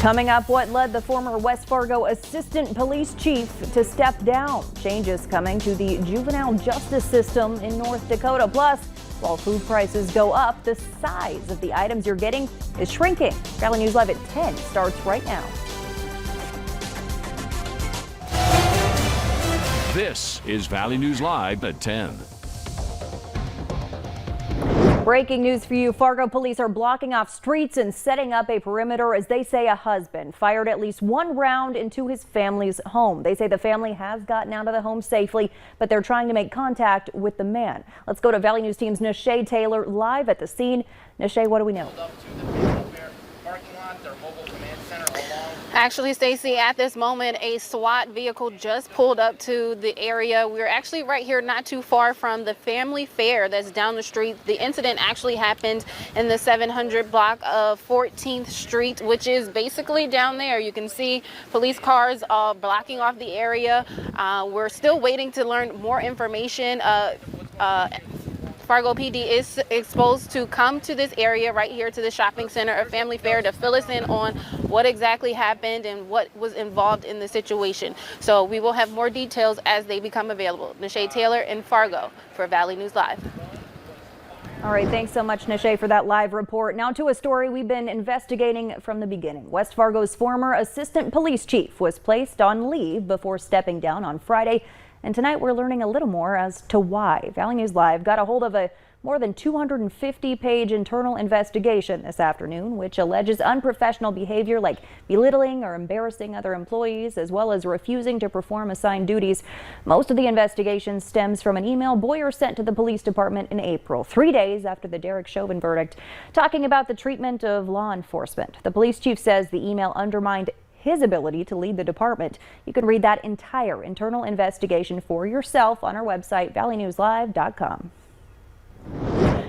Coming up, what led the former West Fargo assistant police chief to step down? Changes coming to the juvenile justice system in North Dakota. Plus, while food prices go up, the size of the items you're getting is shrinking. Valley News Live at 10 starts right now. This is Valley News Live at 10. Breaking news for you. Fargo police are blocking off streets and setting up a perimeter as they say a husband fired at least one round into his family's home. They say the family has gotten out of the home safely, but they're trying to make contact with the man. Let's go to Valley News Team's Nishay Taylor live at the scene. Nishay, what do we know? Actually, Stacy, at this moment, a SWAT vehicle just pulled up to the area. We're actually right here, not too far from the family fair that's down the street. The incident actually happened in the 700 block of 14th Street, which is basically down there. You can see police cars blocking off the area. We're still waiting to learn more information. Fargo PD is exposed to come to this area right here to the shopping center of Family Fair to fill us in on what exactly happened and what was involved in the situation. So we will have more details as they become available. Nishay Taylor in Fargo for Valley News Live. All right, thanks so much, Nishay, for that live report. Now to a story we've been investigating from the beginning. West Fargo's former assistant police chief was placed on leave before stepping down on Friday. And tonight we're learning a little more as to why. Valley News Live got a hold of a more than 250-page internal investigation this afternoon, which alleges unprofessional behavior like belittling or embarrassing other employees, as well as refusing to perform assigned duties. Most of the investigation stems from an email Boyer sent to the police department in April, 3 days after the Derek Chauvin verdict, talking about the treatment of law enforcement. The police chief says the email undermined his ability to lead the department. You can read that entire internal investigation for yourself on our website, valleynewslive.com.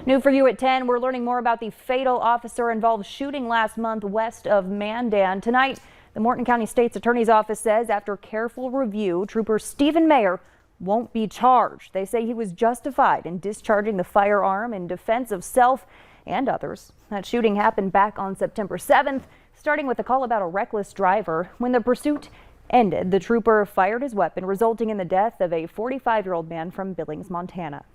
New for you at 10, we're learning more about the fatal officer-involved shooting last month west of Mandan. Tonight, the Morton County State's Attorney's Office says after careful review, Trooper Stephen Mayer won't be charged. They say he was justified in discharging the firearm in defense of self and others. That shooting happened back on September 7th. Starting with a call about a reckless driver. When the pursuit ended, the trooper fired his weapon, resulting in the death of a 45-year-old man from Billings, Montana.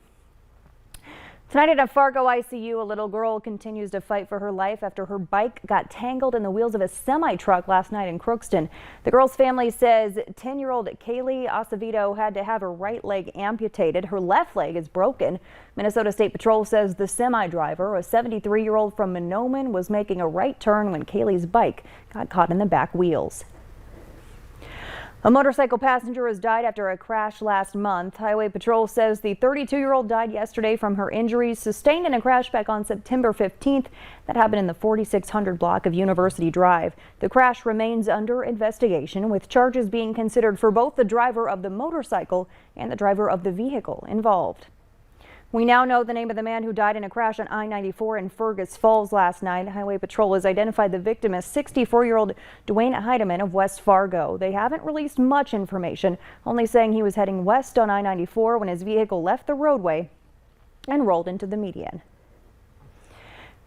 Tonight at a Fargo ICU, a little girl continues to fight for her life after her bike got tangled in the wheels of a semi-truck last night in Crookston. The girl's family says 10-year-old Kaylee Acevedo had to have her right leg amputated. Her left leg is broken. Minnesota State Patrol says the semi-driver, a 73-year-old from Monoman, was making a right turn when Kaylee's bike got caught in the back wheels. A motorcycle passenger has died after a crash last month. Highway Patrol says the 32-year-old died yesterday from her injuries sustained in a crash back on September 15th. That happened in the 4600 block of University Drive. The crash remains under investigation, with charges being considered for both the driver of the motorcycle and the driver of the vehicle involved. We now know the name of the man who died in a crash on I-94 in Fergus Falls last night. Highway Patrol has identified the victim as 64-year-old Dwayne Heidemann of West Fargo. They haven't released much information, only saying he was heading west on I-94 when his vehicle left the roadway and rolled into the median.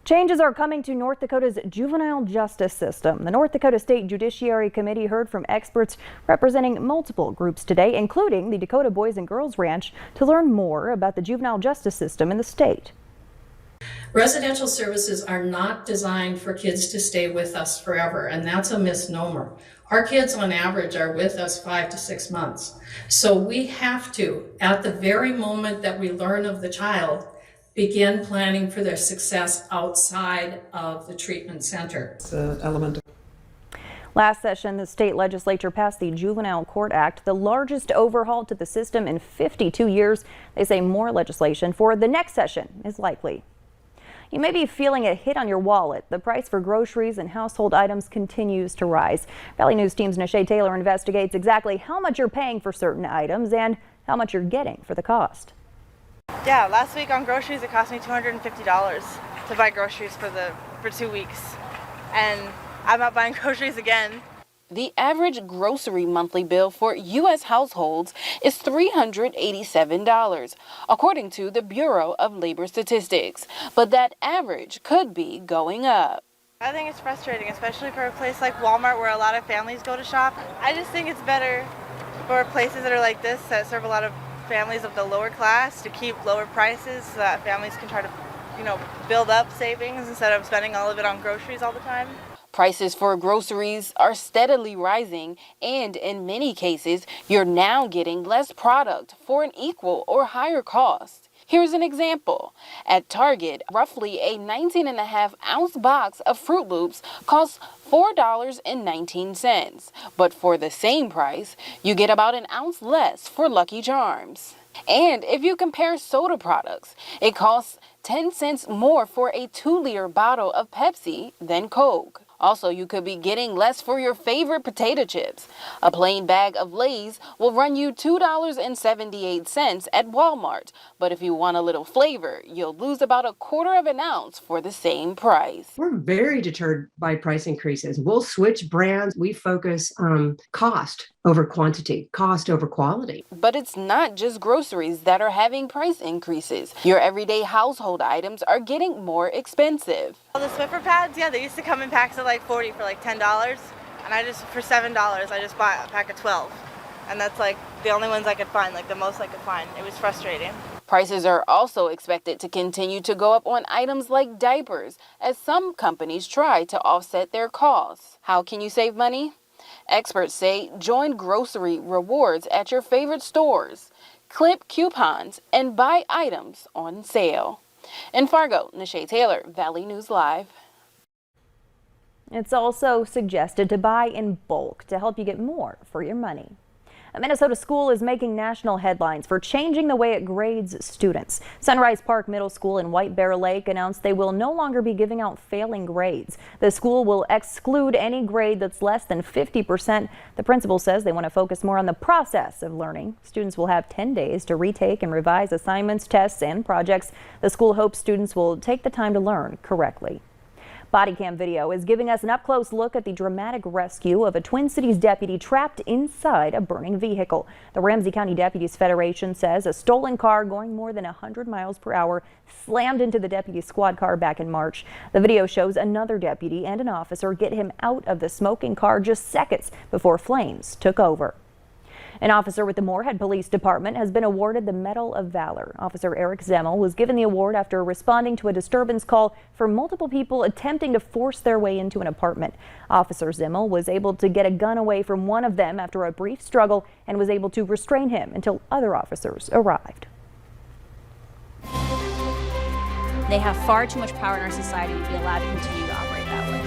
Changes are coming to North Dakota's juvenile justice system. The North Dakota State Judiciary Committee heard from experts representing multiple groups today, including the Dakota Boys and Girls Ranch, to learn more about the juvenile justice system in the state. Residential services are not designed for kids to stay with us forever, and that's a misnomer. Our kids on average are with us 5 to 6 months. So we have to, at the very moment that we learn of the child, begin planning for their success outside of the treatment center. It's an element. Last session, the state legislature passed the Juvenile Court Act, the largest overhaul to the system in 52 years. They say more legislation for the next session is likely. You may be feeling a hit on your wallet. The price for groceries and household items continues to rise. Valley News Team's Nishay Taylor investigates exactly how much you're paying for certain items and how much you're getting for the cost. Yeah, last week on groceries it cost me $250 to buy groceries for 2 weeks, and I'm not buying groceries again. The average grocery monthly bill for U.S. households is $387, according to the Bureau of Labor Statistics. But that average could be going up. I think it's frustrating, especially for a place like Walmart where a lot of families go to shop. I just think it's better for places that are like this that serve a lot of families of the lower class to keep lower prices so that families can try to, build up savings instead of spending all of it on groceries all the time. Prices for groceries are steadily rising, and in many cases, you're now getting less product for an equal or higher cost. Here's an example. At Target, roughly a 19.5-ounce box of Fruit Loops costs $4.19. But for the same price, you get about an ounce less for Lucky Charms. And if you compare soda products, it costs 10 cents more for a 2-liter bottle of Pepsi than Coke. Also, you could be getting less for your favorite potato chips. A plain bag of Lay's will run you $2.78 at Walmart. But if you want a little flavor, you'll lose about a quarter of an ounce for the same price. We're very deterred by price increases. We'll switch brands. We focus on cost over quantity, cost over quality. But it's not just groceries that are having price increases. Your everyday household items are getting more expensive. Well, the Swiffer pads, they used to come in packs of like 40 for like $10. And for $7, I just bought a pack of 12. And that's like the only ones I could find, like the most I could find. It was frustrating. Prices are also expected to continue to go up on items like diapers, as some companies try to offset their costs. How can you save money? Experts say join grocery rewards at your favorite stores, clip coupons, and buy items on sale. In Fargo, Nisha Taylor, Valley News Live. It's also suggested to buy in bulk to help you get more for your money. A Minnesota school is making national headlines for changing the way it grades students. Sunrise Park Middle School in White Bear Lake announced they will no longer be giving out failing grades. The school will exclude any grade that's less than 50%. The principal says they want to focus more on the process of learning. Students will have 10 days to retake and revise assignments, tests, and projects. The school hopes students will take the time to learn correctly. Body cam video is giving us an up-close look at the dramatic rescue of a Twin Cities deputy trapped inside a burning vehicle. The Ramsey County Deputies Federation says a stolen car going more than 100 miles per hour slammed into the deputy's squad car back in March. The video shows another deputy and an officer get him out of the smoking car just seconds before flames took over. An officer with the Moorhead Police Department has been awarded the Medal of Valor. Officer Eric Zemmel was given the award after responding to a disturbance call for multiple people attempting to force their way into an apartment. Officer Zemmel was able to get a gun away from one of them after a brief struggle and was able to restrain him until other officers arrived. They have far too much power in our society to be allowed to continue to operate that way.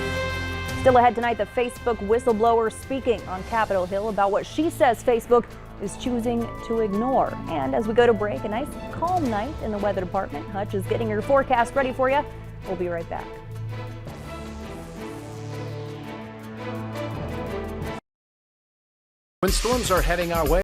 Still ahead tonight, the Facebook whistleblower speaking on Capitol Hill about what she says Facebook is choosing to ignore. And as we go to break, a nice calm night in the weather department. Hutch is getting your forecast ready for you. We'll be right back. When storms are heading our way,